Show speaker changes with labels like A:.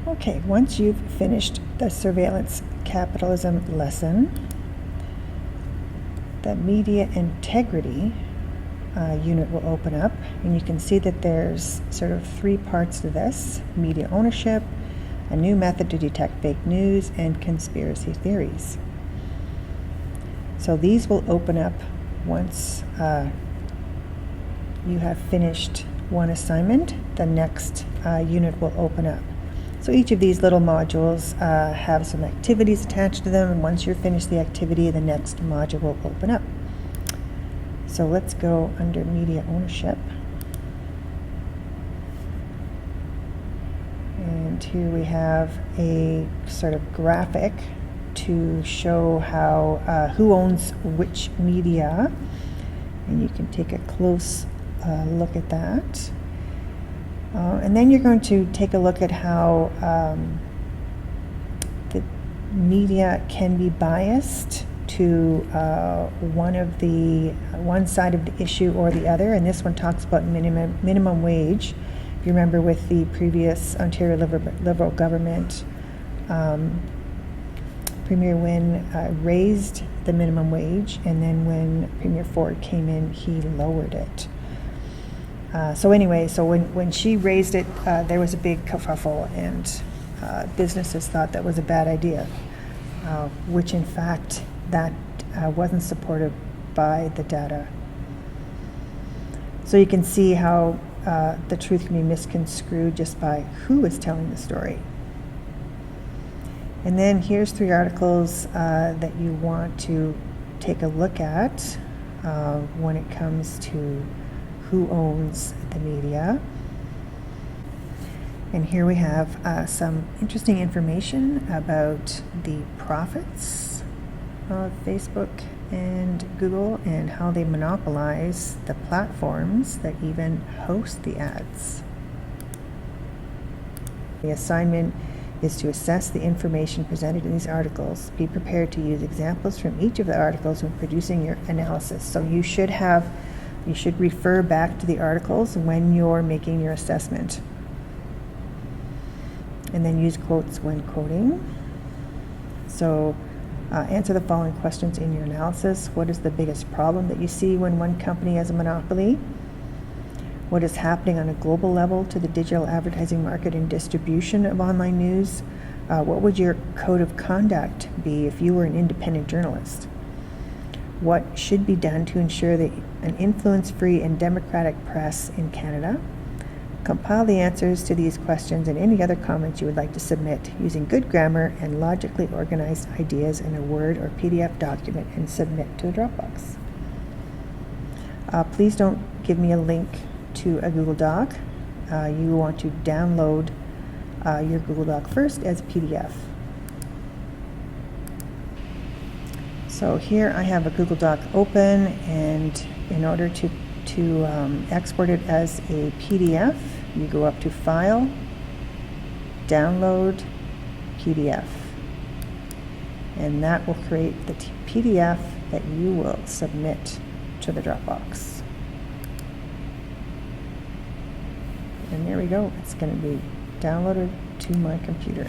A: Okay, once you've finished the surveillance capitalism lesson, the media integrity unit will open up, and you can see that there's sort of three parts to this: media ownership, a new method to detect fake news, and conspiracy theories. So these will open up once you have finished one assignment. The next unit will open up. So each of these little modules have some activities attached to them, and once you're finished the activity, the next module will open up. So let's go under media ownership. And here we have a sort of graphic to show how who owns which media, and you can take a close look at that. And then you're going to take a look at how the media can be biased to one side of the issue or the other. And this one talks about minimum wage. If you remember, with the previous Ontario Liberal government, Premier Wynne raised the minimum wage, and then when Premier Ford came in, he lowered it. So when she raised it, there was a big kerfuffle, and businesses thought that was a bad idea, which in fact that wasn't supported by the data. So you can see how the truth can be misconstrued just by who is telling the story. And then here's three articles that you want to take a look at when it comes to who owns the media. And here we have some interesting information about the profits of Facebook and Google and how they monopolize the platforms that even host the ads. The assignment is to assess the information presented in these articles. Be prepared to use examples from each of the articles when producing your analysis. So you should refer back to the articles when you're making your assessment. And then use quotes when quoting. So answer the following questions in your analysis. What is the biggest problem that you see when one company has a monopoly? What is happening on a global level to the digital advertising market and distribution of online news? What would your code of conduct be if you were an independent journalist? What should be done to ensure that an influence-free and democratic press in Canada? Compile the answers to these questions and any other comments you would like to submit using good grammar and logically organized ideas in a Word or PDF document, and submit to the Dropbox. Please don't give me a link to a Google Doc. You want to download your Google Doc first as a PDF. So here I have a Google Doc open, and in order to export it as a PDF, you go up to File, Download, PDF. And that will create the PDF that you will submit to the Dropbox. And there we go. It's going to be downloaded to my computer.